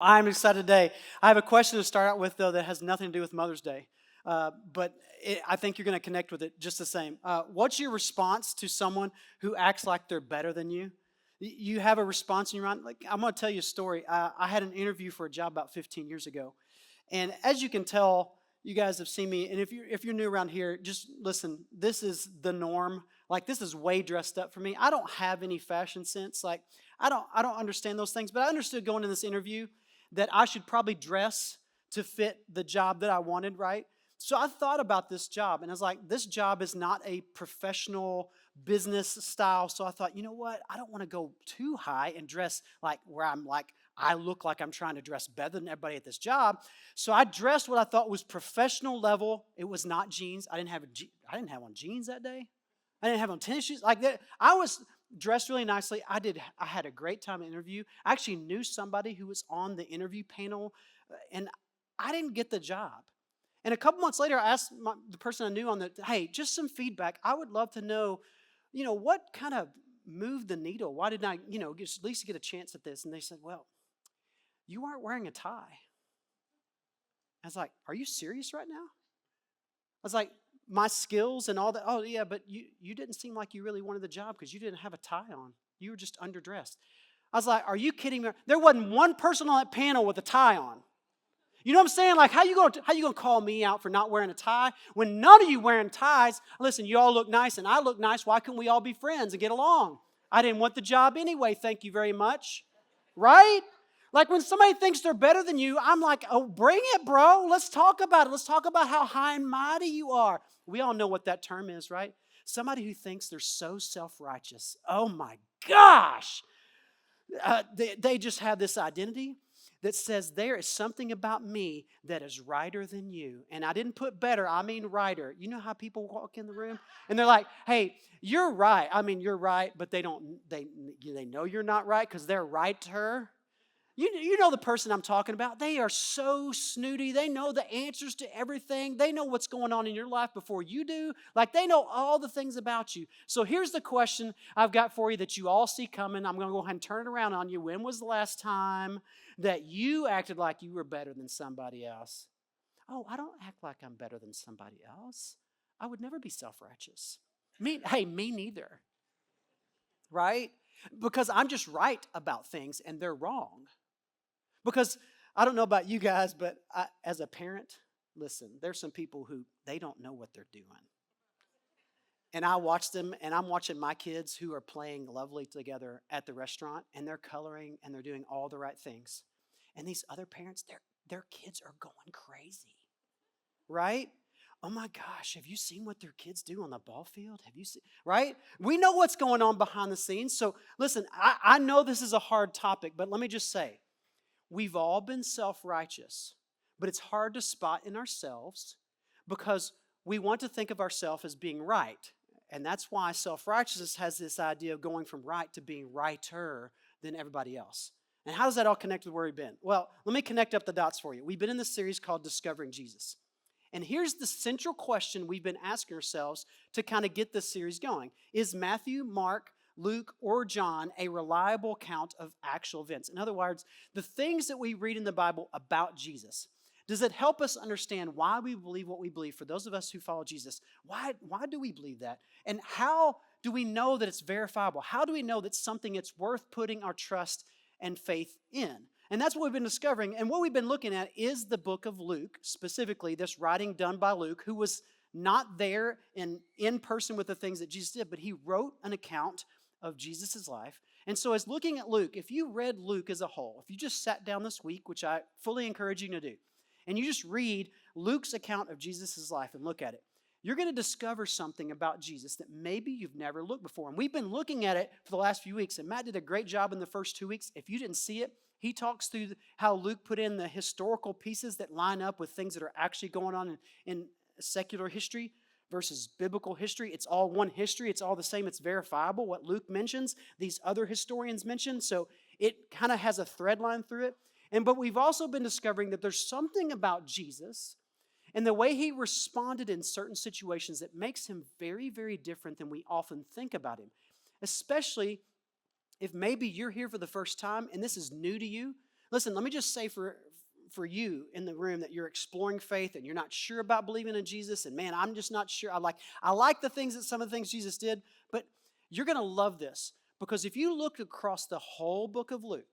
I'm excited today. I have a question to start out with, though, that has nothing to do with Mother's Day. But I think you're going to connect with it just the same. What's your response to someone who acts like they're better than you? You have a response in your mind. Like, I'm going to tell you a story. I had an interview for a job about 15 years ago. And as you can tell, you guys have seen me. And if you're new around here, just listen. This is the norm. Like, this is way dressed up for me. I don't have any fashion sense. Like, I don't understand those things. But I understood going to this interview that I should probably dress to fit the job that I wanted, right? So I thought about this job and I was like, this job is not a professional business style. So I thought, you know what? I don't want to go too high and dress like where I'm like, I look like I'm trying to dress better than everybody at this job. So I dressed what I thought was professional level. It was not jeans. I didn't have on jeans that day. I didn't have on tennis shoes like that. I was dressed really nicely. I had a great time in the interview. I actually knew somebody who was on the interview panel, and I didn't get the job. And a couple months later, I asked the person I knew on the, hey, just some feedback. I would love to know, what kind of moved the needle? Why didn't I, at least get a chance at this? And they said, well, you aren't wearing a tie. I was like, are you serious right now? I was like, my skills and all that. Oh, yeah, but you didn't seem like you really wanted the job because you didn't have a tie on. You were just underdressed. I was like, are you kidding me? There wasn't one person on that panel with a tie on. You know what I'm saying? Like, how you gonna call me out for not wearing a tie when none of you wearing ties? Listen, you all look nice and I look nice. Why can't we all be friends and get along? I didn't want the job anyway. Thank you very much. Right? Like when somebody thinks they're better than you, I'm like, oh, bring it, bro. Let's talk about it. Let's talk about how high and mighty you are. We all know what that term is, right? Somebody who thinks they're so self-righteous. Oh my gosh. They just have this identity that says there is something about me that is righter than you. And I didn't put better, I mean righter. You know how people walk in the room and they're like, hey, you're right. I mean, you're right, but they know you're not right because they're right to her. You know the person I'm talking about. They are so snooty. They know the answers to everything. They know what's going on in your life before you do. Like they know all the things about you. So here's the question I've got for you that you all see coming. I'm going to go ahead and turn it around on you. When was the last time that you acted like you were better than somebody else? Oh, I don't act like I'm better than somebody else. I would never be self-righteous. Me neither. Right? Because I'm just right about things and they're wrong. Because I don't know about you guys, but as a parent, listen, there's some people who they don't know what they're doing. And I watch them, and I'm watching my kids who are playing lovely together at the restaurant, and they're coloring and they're doing all the right things. And these other parents, their kids are going crazy, right? Oh my gosh, have you seen what their kids do on the ball field? Have you seen, right? We know what's going on behind the scenes. So listen, I know this is a hard topic, but let me just say, we've all been self-righteous, but it's hard to spot in ourselves because we want to think of ourselves as being right. And that's why self-righteousness has this idea of going from right to being righter than everybody else. And how does that all connect with where we've been? Well, let me connect up the dots for you. We've been in this series called Discovering Jesus. And here's the central question we've been asking ourselves to kind of get this series going. Is Matthew, Mark, Luke, or John a reliable account of actual events? In other words, the things that we read in the Bible about Jesus, does it help us understand why we believe what we believe? For those of us who follow Jesus, why do we believe that? And how do we know that it's verifiable? How do we know that something it's worth putting our trust and faith in? And that's what we've been discovering. And what we've been looking at is the book of Luke, specifically this writing done by Luke, who was not there in person with the things that Jesus did, but he wrote an account of Jesus' life. And so as looking at Luke, if you read Luke as a whole, if you just sat down this week, which I fully encourage you to do, and you just read Luke's account of Jesus' life and look at it, you're going to discover something about Jesus that maybe you've never looked before. And we've been looking at it for the last few weeks, and Matt did a great job in the first 2 weeks. If you didn't see it, he talks through how Luke put in the historical pieces that line up with things that are actually going on in secular history versus biblical history. It's all one history. It's all the same. It's verifiable. What Luke mentions, these other historians mention. So it kind of has a thread line through it. But we've also been discovering that there's something about Jesus and the way he responded in certain situations that makes him very, very different than we often think about him. Especially if maybe you're here for the first time and this is new to you. Listen, let me just say for you in the room that you're exploring faith and you're not sure about believing in Jesus, and man, I'm just not sure. I like the things that some of the things Jesus did, but you're going to love this because if you look across the whole book of Luke,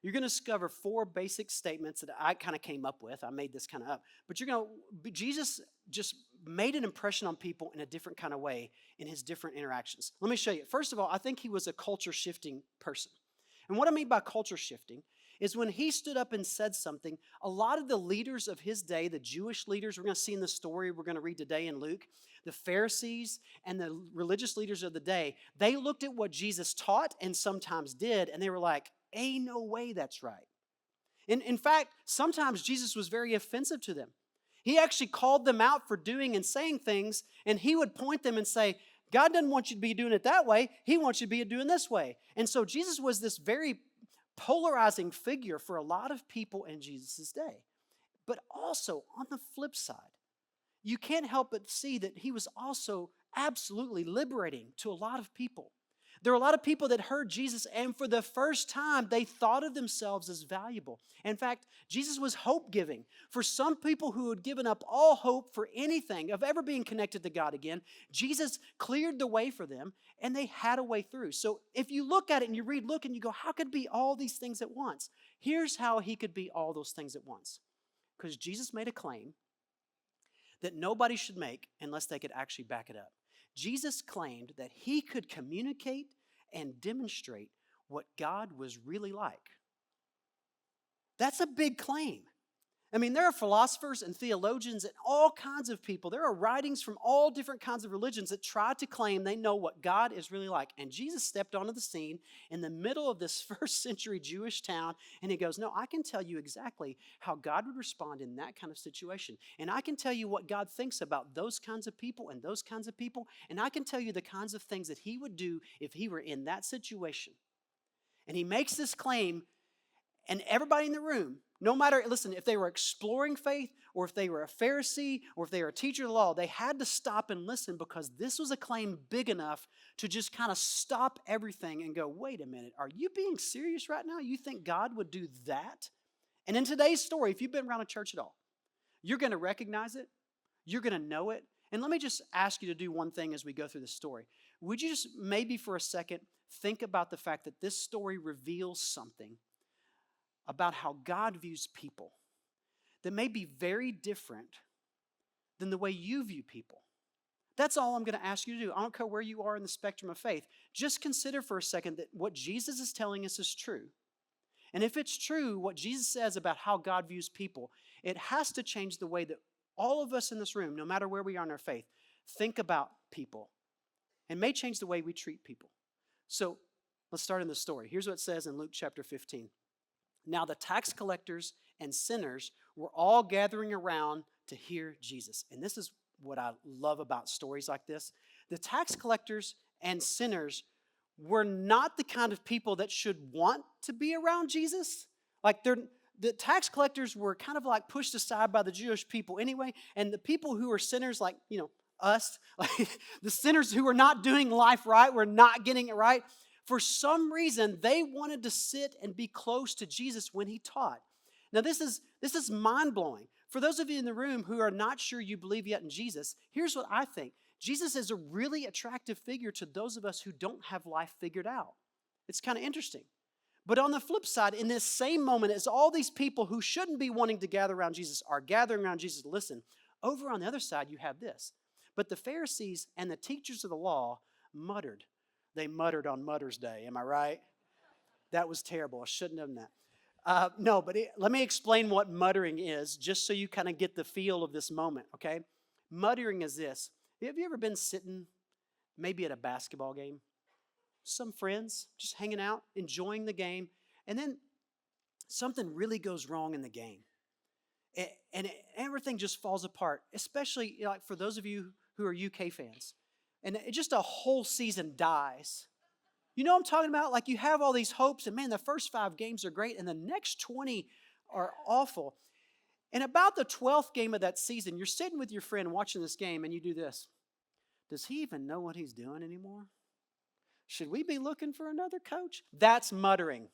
you're going to discover four basic statements that I kind of came up with. I made this kind of up, but Jesus just made an impression on people in a different kind of way in his different interactions. Let me show you. First of all, I think he was a culture shifting person. And what I mean by culture shifting is when he stood up and said something, a lot of the leaders of his day, the Jewish leaders, we're going to see in the story we're going to read today in Luke, the Pharisees and the religious leaders of the day, they looked at what Jesus taught and sometimes did, and they were like, ain't no way that's right. In fact, sometimes Jesus was very offensive to them. He actually called them out for doing and saying things, and he would point them and say, God doesn't want you to be doing it that way. He wants you to be doing this way. And so Jesus was this very polarizing figure for a lot of people in Jesus' day. But also, on the flip side, you can't help but see that he was also absolutely liberating to a lot of people. There are a lot of people that heard Jesus, and for the first time, they thought of themselves as valuable. In fact, Jesus was hope-giving. For some people who had given up all hope for anything, of ever being connected to God again, Jesus cleared the way for them, and they had a way through. So if you look at it and you read, look, and you go, how could it be all these things at once? Here's how he could be all those things at once. Because Jesus made a claim that nobody should make unless they could actually back it up. Jesus claimed that he could communicate and demonstrate what God was really like. That's a big claim. I mean, there are philosophers and theologians and all kinds of people. There are writings from all different kinds of religions that try to claim they know what God is really like. And Jesus stepped onto the scene in the middle of this first century Jewish town, and he goes, no, I can tell you exactly how God would respond in that kind of situation. And I can tell you what God thinks about those kinds of people and those kinds of people. And I can tell you the kinds of things that he would do if he were in that situation. And he makes this claim, and everybody in the room, no matter, listen, if they were exploring faith or if they were a Pharisee or if they were a teacher of the law, they had to stop and listen because this was a claim big enough to just kind of stop everything and go, wait a minute, are you being serious right now? You think God would do that? And in today's story, if you've been around a church at all, you're going to recognize it. You're going to know it. And let me just ask you to do one thing as we go through this story. Would you just maybe for a second think about the fact that this story reveals something about how God views people that may be very different than the way you view people. That's all I'm going to ask you to do. I don't care where you are in the spectrum of faith. Just consider for a second that what Jesus is telling us is true. And if it's true, what Jesus says about how God views people, it has to change the way that all of us in this room, no matter where we are in our faith, think about people. And may change the way we treat people. So let's start in the story. Here's what it says in Luke chapter 15. Now the tax collectors and sinners were all gathering around to hear Jesus. And this is what I love about stories like this. The tax collectors and sinners were not the kind of people that should want to be around Jesus. The tax collectors were kind of like pushed aside by the Jewish people anyway. And the people who were sinners, like, us, like the sinners who were not doing life right, were not getting it right. For some reason, they wanted to sit and be close to Jesus when he taught. Now, this is mind-blowing. For those of you in the room who are not sure you believe yet in Jesus, here's what I think. Jesus is a really attractive figure to those of us who don't have life figured out. It's kind of interesting. But on the flip side, in this same moment, as all these people who shouldn't be wanting to gather around Jesus are gathering around Jesus to listen, over on the other side, you have this. But the Pharisees and the teachers of the law muttered. They muttered on Mother's Day. Am I right? That was terrible. I shouldn't have done that. Let me explain what muttering is, just so you kind of get the feel of this moment, okay? Muttering is this. Have you ever been sitting maybe at a basketball game? Some friends just hanging out, enjoying the game, and then something really goes wrong in the game. And everything just falls apart, especially like for those of you who are UK fans. And just a whole season dies. You know what I'm talking about? Like you have all these hopes, and man, the first 5 games are great, and the next 20 are awful. And about the 12th game of that season, you're sitting with your friend watching this game, and you do this. Does he even know what he's doing anymore? Should we be looking for another coach? That's muttering.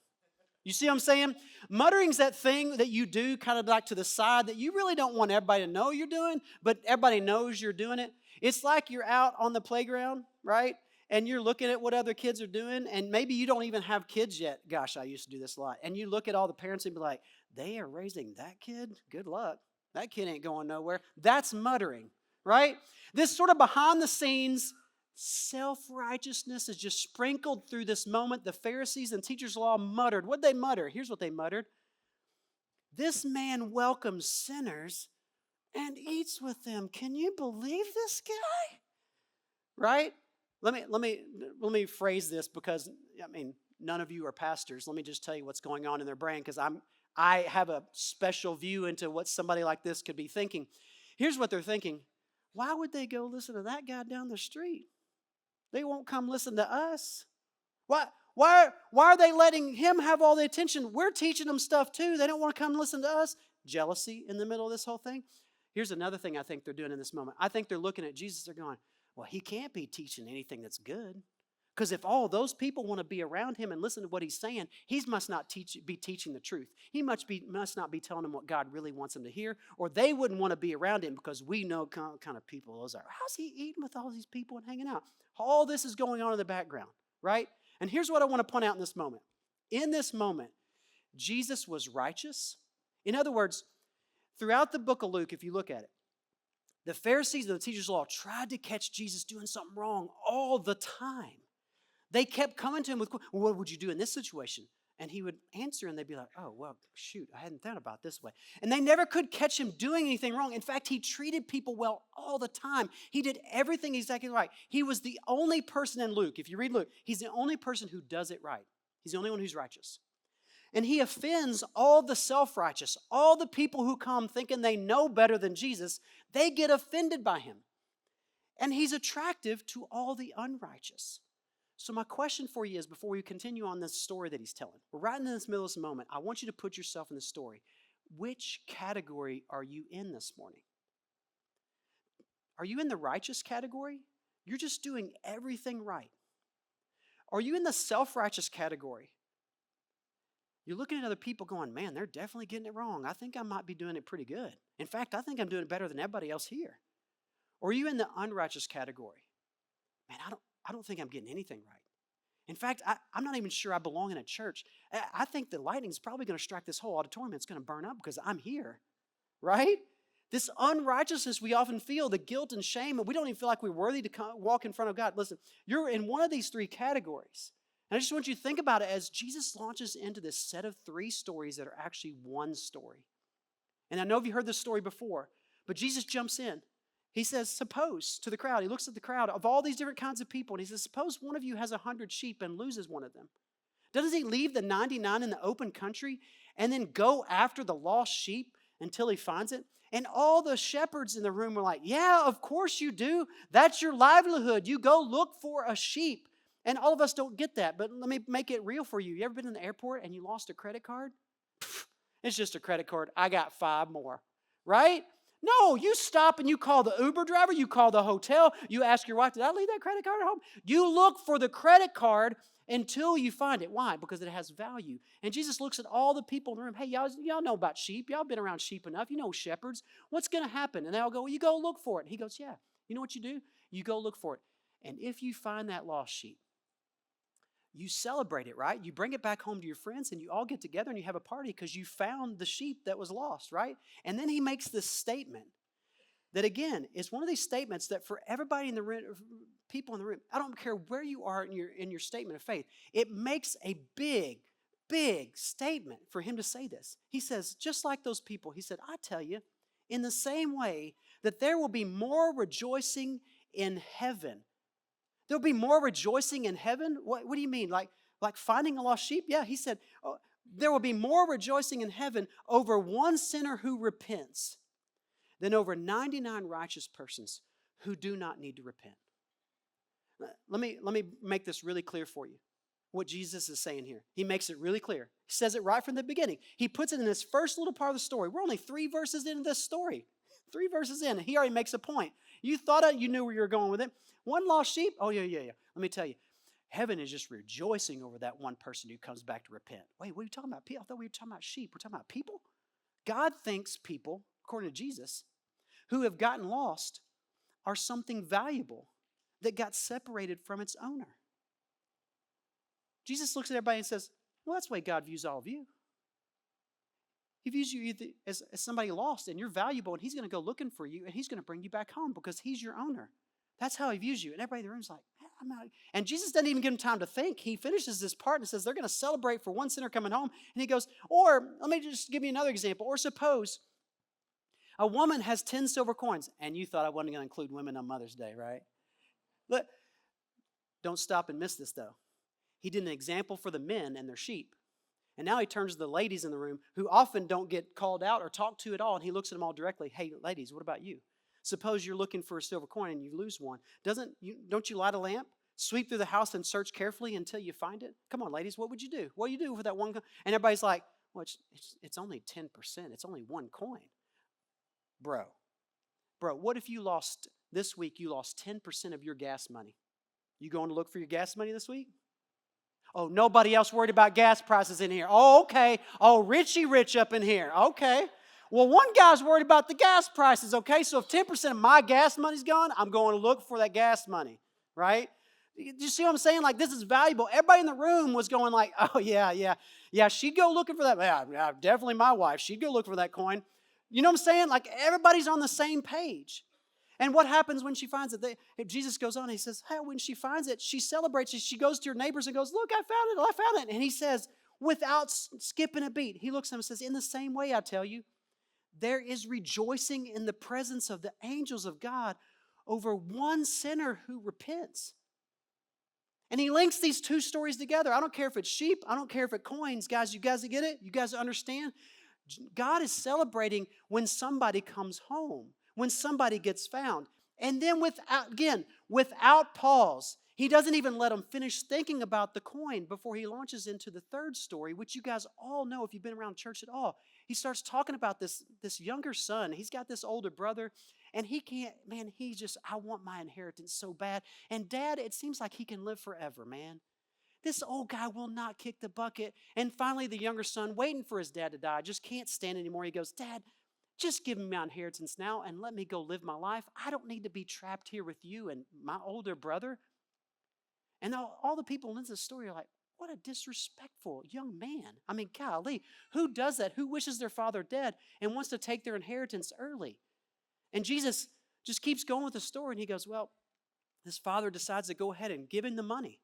You see what I'm saying? Muttering's that thing that you do kind of like to the side that you really don't want everybody to know you're doing, but everybody knows you're doing it. It's like you're out on the playground, right? And you're looking at what other kids are doing, and maybe you don't even have kids yet. Gosh, I used to do this a lot. And you look at all the parents and be like, they are raising that kid? Good luck. That kid ain't going nowhere. That's muttering, right? This sort of behind the scenes self-righteousness is just sprinkled through this moment. The Pharisees and teachers of law muttered. What'd they mutter? Here's what they muttered. This man welcomes sinners and eats with them. Can you believe this guy? Right? Let me phrase this because, none of you are pastors. Let me just tell you what's going on in their brain because I have a special view into what somebody like this could be thinking. Here's what they're thinking. Why would they go listen to that guy down the street? They won't come listen to us. Why are they letting him have all the attention? We're teaching them stuff too. They don't want to come listen to us. Jealousy in the middle of this whole thing. Here's another thing I think they're doing in this moment. I think they're looking at Jesus. They're going, well, he can't be teaching anything that's good. Because if all those people want to be around him and listen to what he's saying, he must not be teaching the truth. He must not be telling them what God really wants them to hear, or they wouldn't want to be around him because we know kind of people those are. How's he eating with all these people and hanging out? All this is going on in the background, right? And here's what I want to point out in this moment. In this moment, Jesus was righteous. In other words, throughout the book of Luke, if you look at it, the Pharisees and the teachers of law tried to catch Jesus doing something wrong all the time. They kept coming to him with, well, what would you do in this situation? And he would answer and they'd be like, oh, well, shoot, I hadn't thought about this way. And they never could catch him doing anything wrong. In fact, he treated people well all the time. He did everything exactly right. He was the only person in Luke, if you read Luke, he's the only person who does it right. He's the only one who's righteous. And he offends all the self-righteous, all the people who come thinking they know better than Jesus, they get offended by him. And he's attractive to all the unrighteous. So my question for you is, before we continue on this story that he's telling, we're right in this middle of this moment. I want you to put yourself in the story. Which category are you in this morning? Are you in the righteous category? You're just doing everything right. Are you in the self-righteous category? You're looking at other people going, man, they're definitely getting it wrong. I think I might be doing it pretty good. In fact, I think I'm doing it better than everybody else here. Or are you in the unrighteous category? Man, I don't think I'm getting anything right. In fact, I'm not even sure I belong in a church. I think the lightning's probably going to strike this whole auditorium. It's going to burn up because I'm here, right? This unrighteousness we often feel, the guilt and shame, and we don't even feel like we're worthy to walk in front of God. Listen, you're in one of these three categories. And I just want you to think about it as Jesus launches into this set of three stories that are actually one story. And I know you've heard this story before, but Jesus jumps in. He says, suppose to the crowd, he looks at the crowd of all these different kinds of people, and he says, suppose one of you has 100 sheep and loses one of them. Doesn't he leave the 99 in the open country and then go after the lost sheep until he finds it? And all the shepherds in the room were like, yeah, of course you do. That's your livelihood. You go look for a sheep. And all of us don't get that, but let me make it real for you. You ever been in the airport and you lost a credit card? It's just a credit card. I got 5 more, right? No, you stop and you call the Uber driver, you call the hotel, you ask your wife, did I leave that credit card at home? You look for the credit card until you find it. Why? Because it has value. And Jesus looks at all the people in the room. Hey, y'all know about sheep. Y'all been around sheep enough. You know shepherds. What's going to happen? And they all go, well, you go look for it. And he goes, yeah. You know what you do? You go look for it. And if you find that lost sheep, you celebrate it, right? You bring it back home to your friends and you all get together and you have a party because you found the sheep that was lost, right? And then he makes this statement that, again, is one of these statements that for everybody in the room, people in the room, I don't care where you are in your statement of faith, it makes a big, big statement for him to say this. He says, just like those people, he said, I tell you, in the same way that there will be more rejoicing in heaven. There'll be more rejoicing in heaven? What do you mean? Like finding a lost sheep? Yeah, he said, there will be more rejoicing in heaven over one sinner who repents than over 99 righteous persons who do not need to repent. Let me make this really clear for you, what Jesus is saying here. He makes it really clear. He says it right from the beginning. He puts it in this first little part of the story. We're only 3 verses into this story. 3 verses in, and he already makes a point. You thought you knew where you were going with it. One lost sheep? Oh, yeah. Let me tell you. Heaven is just rejoicing over that one person who comes back to repent. Wait, what are you talking about? I thought we were talking about sheep. We're talking about people? God thinks people, according to Jesus, who have gotten lost are something valuable that got separated from its owner. Jesus looks at everybody and says, well, that's the way God views all of you. He views you either as somebody lost and you're valuable, and he's going to go looking for you and he's going to bring you back home because he's your owner. That's how he views you. And everybody in the room's like, I'm not. And Jesus doesn't even give them time to think. He finishes this part and says they're going to celebrate for one sinner coming home. And he goes, or let me just give you another example. Or suppose a woman has 10 silver coins. And you thought I wasn't going to include women on Mother's Day, right? But don't stop and miss this, though. He did an example for the men and their sheep. And now he turns to the ladies in the room who often don't get called out or talked to at all. And he looks at them all directly. Hey, ladies, what about you? Suppose you're looking for a silver coin and you lose one. Don't you light a lamp, sweep through the house and search carefully until you find it? Come on, ladies, what would you do? What do you do for that one coin? And everybody's like, well, it's only 10%. It's only one coin. Bro, what if you lost, this week you lost 10% of your gas money? You going to look for your gas money this week? Oh, nobody else worried about gas prices in here. Oh, okay. Oh, Richie Rich up in here. Okay. Well, one guy's worried about the gas prices, okay? So if 10% of my gas money's gone, I'm going to look for that gas money, right? You see what I'm saying? Like, this is valuable. Everybody in the room was going like, oh, yeah, she'd go looking for that. Yeah, definitely my wife. She'd go look for that coin. You know what I'm saying? Like, everybody's on the same page. And what happens when she finds it? Jesus goes on, he says, hey, when she finds it, she celebrates it. She goes to her neighbors and goes, look, I found it. And he says, without skipping a beat, he looks at him and says, in the same way, I tell you, there is rejoicing in the presence of the angels of God over one sinner who repents. And he links these two stories together. I don't care if it's sheep. I don't care if it's coins. Guys, you guys get it? You guys understand? God is celebrating when somebody comes home, when somebody gets found. And then without pause, he doesn't even let them finish thinking about the coin before he launches into the third story, which you guys all know if you've been around church at all. He starts talking about this younger son. He's got this older brother, and he can't, man, I want my inheritance so bad. And Dad, it seems like he can live forever, man. This old guy will not kick the bucket. And finally, the younger son, waiting for his dad to die, just can't stand anymore. He goes, Dad, just give me my inheritance now and let me go live my life. I don't need to be trapped here with you and my older brother. And all the people in this story are like, what a disrespectful young man. I mean, golly, who does that? Who wishes their father dead and wants to take their inheritance early? And Jesus just keeps going with the story, and he goes, well, this father decides to go ahead and give him the money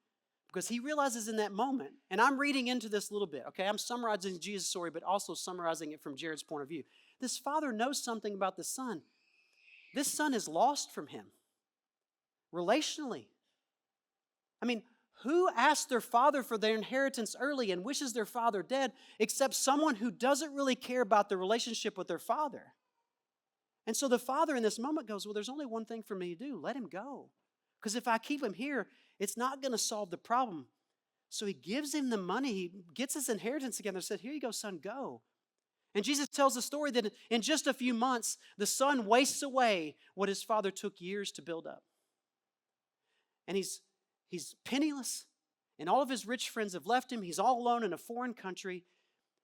because he realizes in that moment, and I'm reading into this a little bit, okay? I'm summarizing Jesus' story, but also summarizing it from Jared's point of view. This father knows something about the son. This son is lost from him relationally. I mean, who asks their father for their inheritance early and wishes their father dead except someone who doesn't really care about the relationship with their father? And so the father in this moment goes, well, there's only one thing for me to do. Let him go. Because if I keep him here, it's not going to solve the problem. So he gives him the money. He gets his inheritance together and said, here you go, son, go. And Jesus tells the story that in just a few months, the son wastes away what his father took years to build up. And he's penniless, and all of his rich friends have left him. He's all alone in a foreign country,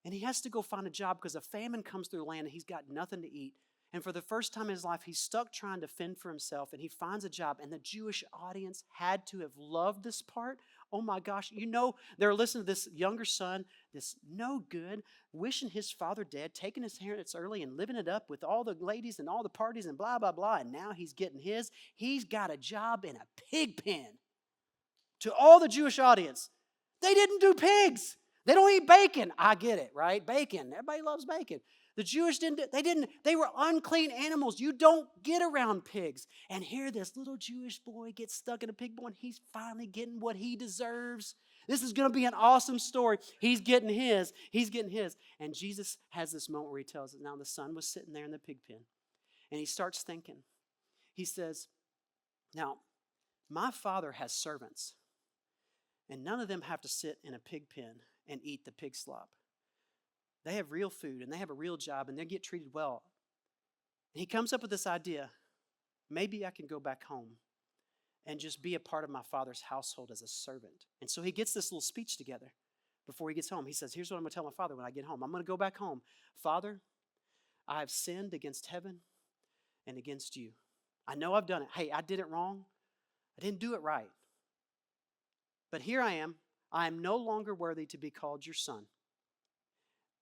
and he has to go find a job because a famine comes through the land, and he's got nothing to eat. And for the first time in his life, he's stuck trying to fend for himself, and he finds a job. And the Jewish audience had to have loved this part. Oh my gosh, you know, they're listening to this younger son, this no good, wishing his father dead, taking his inheritance early and living it up with all the ladies and all the parties and blah, blah, blah. And now he's getting his. He's got a job in a pig pen. To all the Jewish audience, they didn't do pigs. They don't eat bacon. I get it, right? Bacon. Everybody loves bacon. The Jewish they were unclean animals. You don't get around pigs. And here this little Jewish boy gets stuck in a pig pen. He's finally getting what he deserves. This is going to be an awesome story. He's getting his. He's getting his. And Jesus has this moment where he tells us, now the son was sitting there in the pig pen. And he starts thinking. He says, now, my father has servants. And none of them have to sit in a pig pen and eat the pig slop. They have real food and they have a real job and they get treated well. And he comes up with this idea, maybe I can go back home and just be a part of my Father's household as a servant. And so he gets this little speech together before he gets home. He says, here's what I'm going to tell my Father when I get home. I'm going to go back home. Father, I have sinned against heaven and against you. I know I've done it. Hey, I did it wrong. I didn't do it right. But here I am. I am no longer worthy to be called your son.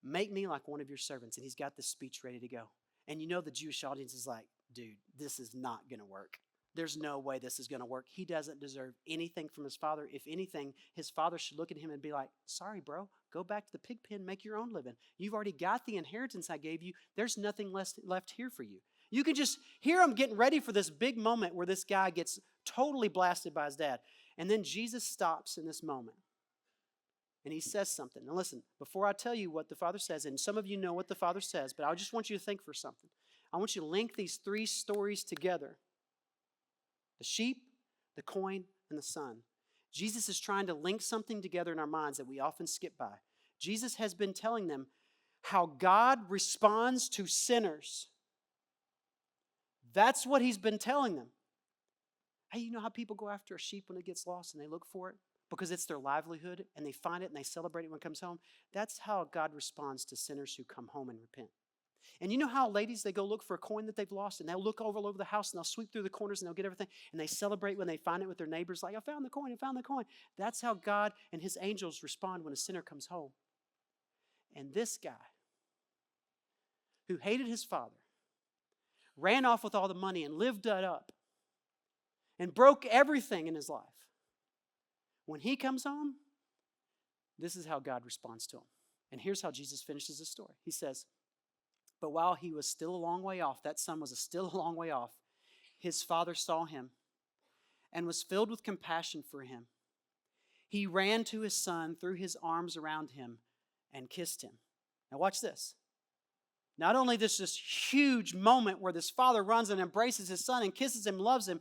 Make me like one of your servants. And he's got this speech ready to go. And you know the Jewish audience is like, dude, this is not going to work. There's no way this is going to work. He doesn't deserve anything from his father. If anything, his father should look at him and be like, sorry, bro, go back to the pig pen, make your own living. You've already got the inheritance I gave you. There's nothing left here for you. You can just hear him getting ready for this big moment where this guy gets totally blasted by his dad. And then Jesus stops in this moment. And he says something. Now listen, before I tell you what the Father says, and some of you know what the Father says, but I just want you to think for something. I want you to link these three stories together. The sheep, the coin, and the son. Jesus is trying to link something together in our minds that we often skip by. Jesus has been telling them how God responds to sinners. That's what he's been telling them. Hey, you know how people go after a sheep when it gets lost and they look for it? Because it's their livelihood and they find it and they celebrate it when it comes home. That's how God responds to sinners who come home and repent. And you know how ladies, they go look for a coin that they've lost and they'll look all over the house and they'll sweep through the corners and they'll get everything and they celebrate when they find it with their neighbors like, I found the coin, I found the coin. That's how God and his angels respond when a sinner comes home. And this guy who hated his father, ran off with all the money and lived it up and broke everything in his life. When he comes home, this is how God responds to him. And here's how Jesus finishes his story. He says, but while he was still a long way off, that son was still a long way off, his father saw him and was filled with compassion for him. He ran to his son, threw his arms around him, and kissed him. Now watch this. Not only this huge moment where this father runs and embraces his son and kisses him, loves him,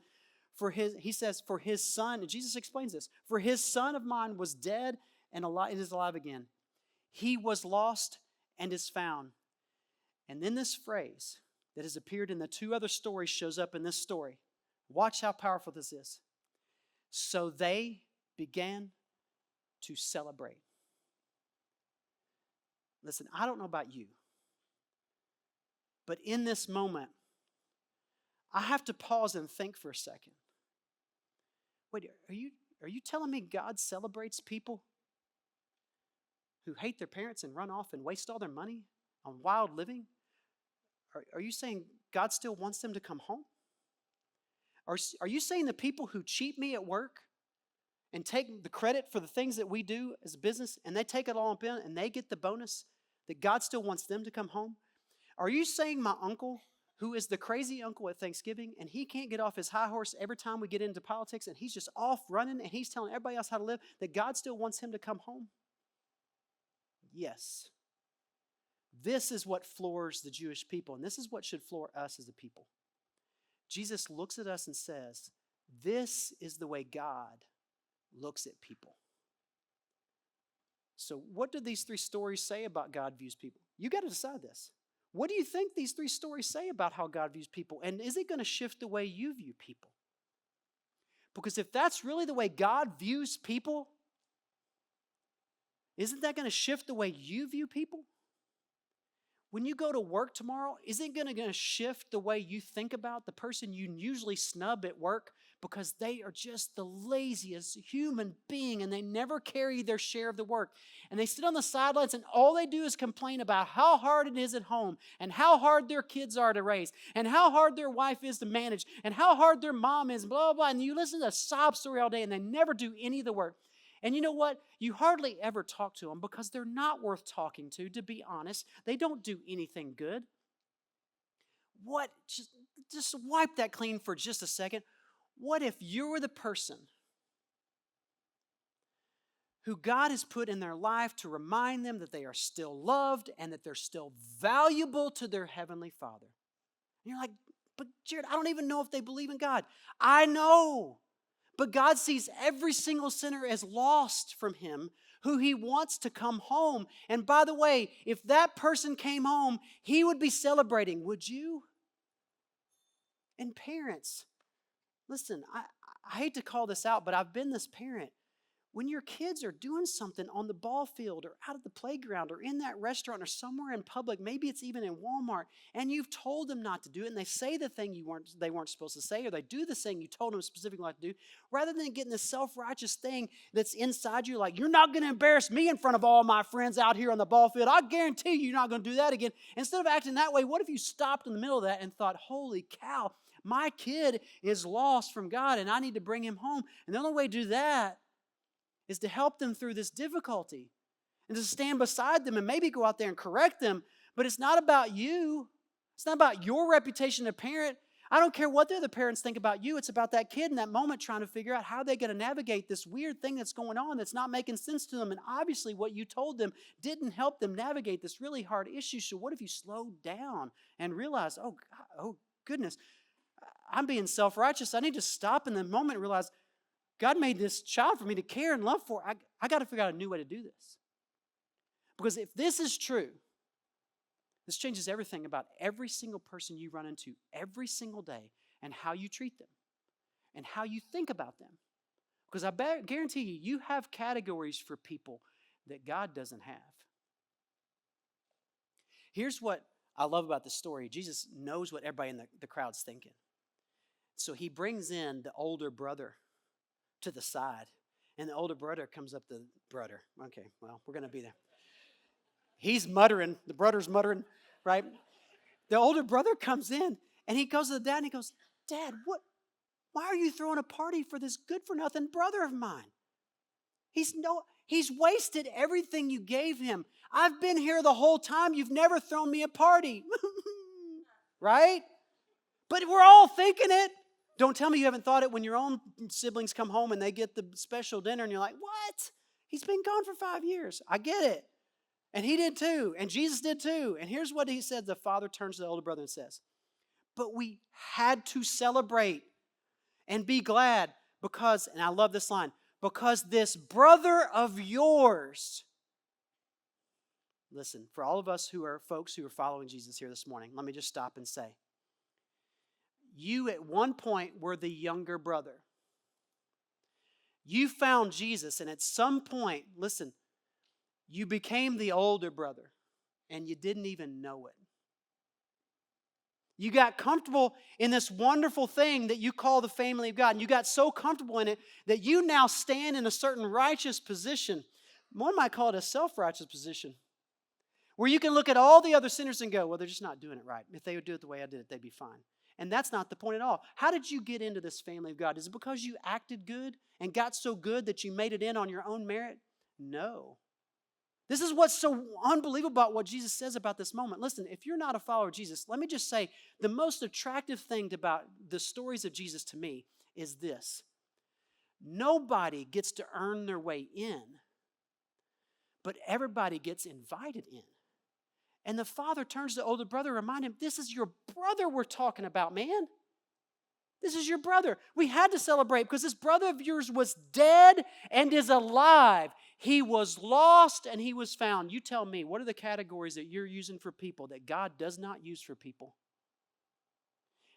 he says, for his son, and Jesus explains this, for his son of mine was dead and is alive again. He was lost and is found. And then this phrase that has appeared in the two other stories shows up in this story. Watch how powerful this is. So they began to celebrate. Listen, I don't know about you, but in this moment, I have to pause and think for a second. Wait, are you telling me God celebrates people who hate their parents and run off and waste all their money on wild living? Are you saying God still wants them to come home? Are you saying the people who cheat me at work and take the credit for the things that we do as a business and they take it all up in and they get the bonus, that God still wants them to come home? Are you saying my uncle, who is the crazy uncle at Thanksgiving, and he can't get off his high horse every time we get into politics, and he's just off running, and he's telling everybody else how to live, that God still wants him to come home? Yes. This is what floors the Jewish people, and this is what should floor us as a people. Jesus looks at us and says, this is the way God looks at people. So what do these three stories say about God views people? You got to decide this. What do you think these three stories say about how God views people? And is it going to shift the way you view people? Because if that's really the way God views people, isn't that going to shift the way you view people? When you go to work tomorrow, is it going to shift the way you think about the person you usually snub at work because they are just the laziest human being and they never carry their share of the work? And they sit on the sidelines and all they do is complain about how hard it is at home and how hard their kids are to raise and how hard their wife is to manage and how hard their mom is, blah, blah, blah. And you listen to a sob story all day and they never do any of the work. And you know what? You hardly ever talk to them because they're not worth talking to be honest. They don't do anything good. What? Just wipe that clean for just a second. What if you were the person who God has put in their life to remind them that they are still loved and that they're still valuable to their Heavenly Father? And you're like, but Jared, I don't even know if they believe in God. I know. But God sees every single sinner as lost from Him, who He wants to come home. And by the way, if that person came home, He would be celebrating. Would you? And parents, listen, I hate to call this out, but I've been this parent. When your kids are doing something on the ball field or out at the playground or in that restaurant or somewhere in public, maybe it's even in Walmart, and you've told them not to do it, and they say the thing they weren't supposed to say, or they do the thing you told them specifically not to do, rather than getting this self-righteous thing that's inside you, like, you're not going to embarrass me in front of all my friends out here on the ball field. I guarantee you're not going to do that again. Instead of acting that way, what if you stopped in the middle of that and thought, holy cow, my kid is lost from God, and I need to bring him home. And the only way to do that is to help them through this difficulty and to stand beside them and maybe go out there and correct them. But it's not about you. It's not about your reputation as a parent. I don't care what the other parents think about you. It's about that kid in that moment trying to figure out how they're going to navigate this weird thing that's going on that's not making sense to them. And obviously what you told them didn't help them navigate this really hard issue. So what if you slowed down and realize, oh, God, oh goodness, I'm being self-righteous. I need to stop in the moment and realize God made this child for me to care and love for. I got to figure out a new way to do this. Because if this is true, this changes everything about every single person you run into every single day and how you treat them and how you think about them. Because I guarantee you have categories for people that God doesn't have. Here's what I love about the story. Jesus knows what everybody in the crowd's thinking. So he brings in the older brother to the side. And the older brother comes up to brother. Okay, well, we're going to be there. He's muttering. The brother's muttering, right? The older brother comes in, and he goes to the dad, and he goes, Dad, why are you throwing a party for this good-for-nothing brother of mine? He's wasted everything you gave him. I've been here the whole time. You've never thrown me a party. Right? But we're all thinking it. Don't tell me you haven't thought it when your own siblings come home and they get the special dinner and you're like, what? He's been gone for 5 years. I get it. And he did too. And Jesus did too. And here's what he said. The father turns to the older brother and says, but we had to celebrate and be glad because, and I love this line, because this brother of yours, listen, for all of us who are folks who are following Jesus here this morning, let me just stop and say, you at one point were the younger brother. You found Jesus, and at some point, listen, you became the older brother, and you didn't even know it. You got comfortable in this wonderful thing that you call the family of God, and you got so comfortable in it that you now stand in a certain righteous position. One might call it a self-righteous position, where you can look at all the other sinners and go, well, they're just not doing it right. If they would do it the way I did it, they'd be fine. And that's not the point at all. How did you get into this family of God? Is it because you acted good and got so good that you made it in on your own merit? No. This is what's so unbelievable about what Jesus says about this moment. Listen, if you're not a follower of Jesus, let me just say the most attractive thing about the stories of Jesus to me is this. Nobody gets to earn their way in, but everybody gets invited in. And the father turns to the older brother and reminds him, this is your brother we're talking about, man. This is your brother. We had to celebrate because this brother of yours was dead and is alive. He was lost and he was found. You tell me, what are the categories that you're using for people that God does not use for people?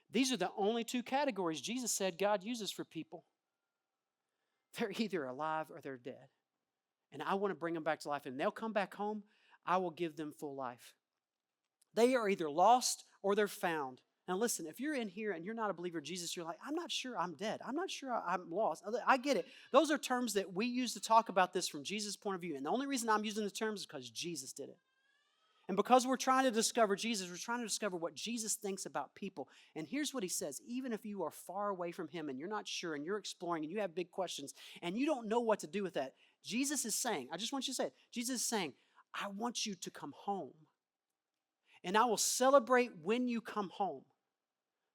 These are the only two categories Jesus said God uses for people. They're either alive or they're dead. And I want to bring them back to life. And they'll come back home. I will give them full life. They are either lost or they're found. Now listen, if you're in here and you're not a believer of Jesus, you're like, I'm not sure I'm dead. I'm not sure I'm lost. I get it. Those are terms that we use to talk about this from Jesus' point of view. And the only reason I'm using the terms is because Jesus did it. And because we're trying to discover Jesus, we're trying to discover what Jesus thinks about people. And here's what he says. Even if you are far away from him and you're not sure and you're exploring and you have big questions and you don't know what to do with that, Jesus is saying, I just want you to say it. Jesus is saying, I want you to come home. And I will celebrate when you come home.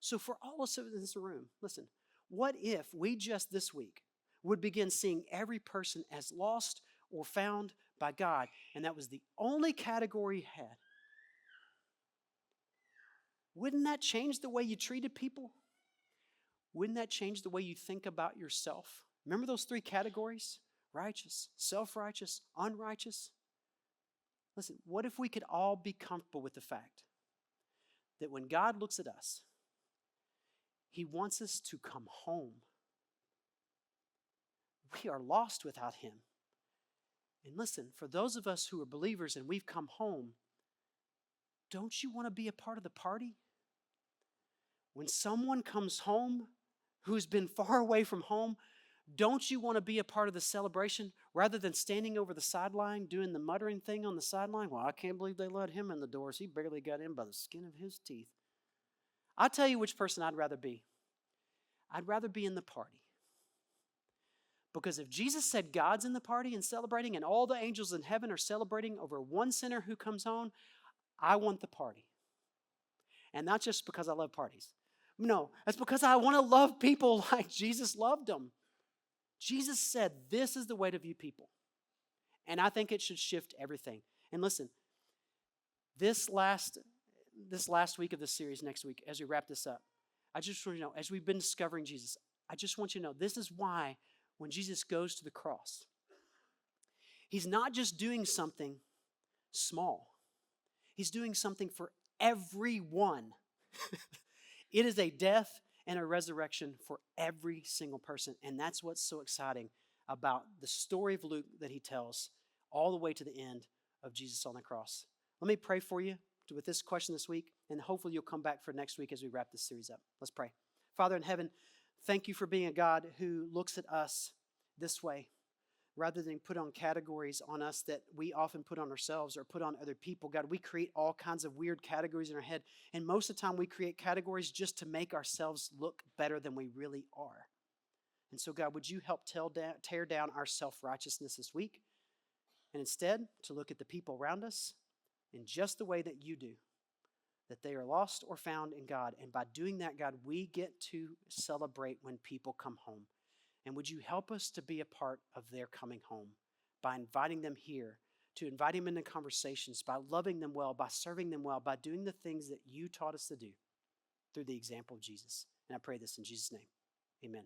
So for all of us in this room, listen, what if we just this week would begin seeing every person as lost or found by God, and that was the only category he had? Wouldn't that change the way you treated people? Wouldn't that change the way you think about yourself? Remember those three categories? Righteous, self-righteous, unrighteous. Listen, what if we could all be comfortable with the fact that when God looks at us, he wants us to come home. we are lost without him. And listen, for those of us who are believers and we've come home, don't you want to be a part of the party? When someone comes home who's been far away from home, don't you want to be a part of the celebration rather than standing over the sideline doing the muttering thing on the sideline? Well, I can't believe they let him in the doors. He barely got in by the skin of his teeth. I'll tell you which person I'd rather be. I'd rather be in the party. Because if Jesus said God's in the party and celebrating and all the angels in heaven are celebrating over one sinner who comes home, I want the party. And not just because I love parties. No, that's because I want to love people like Jesus loved them. Jesus said this is the way to view people. And I think it should shift everything. And listen, this last week of this series, next week, as we wrap this up, I just want you to know, as we've been discovering Jesus, I just want you to know, this is why when Jesus goes to the cross, he's not just doing something small. He's doing something for everyone. It is a death and a resurrection for every single person. And that's what's so exciting about the story of Luke that he tells all the way to the end of Jesus on the cross. Let me pray for you with this question this week, and hopefully you'll come back for next week as we wrap this series up. Let's pray. Father in heaven, thank you for being a God who looks at us this way, rather than put on categories on us that we often put on ourselves or put on other people. God, we create all kinds of weird categories in our head, and most of the time we create categories just to make ourselves look better than we really are. And so, God, would you help tear down our self-righteousness this week, and instead to look at the people around us in just the way that you do, that they are lost or found in God. And by doing that, God, we get to celebrate when people come home. And would you help us to be a part of their coming home by inviting them here, to invite them into conversations, by loving them well, by serving them well, by doing the things that you taught us to do through the example of Jesus. And I pray this in Jesus' name. Amen.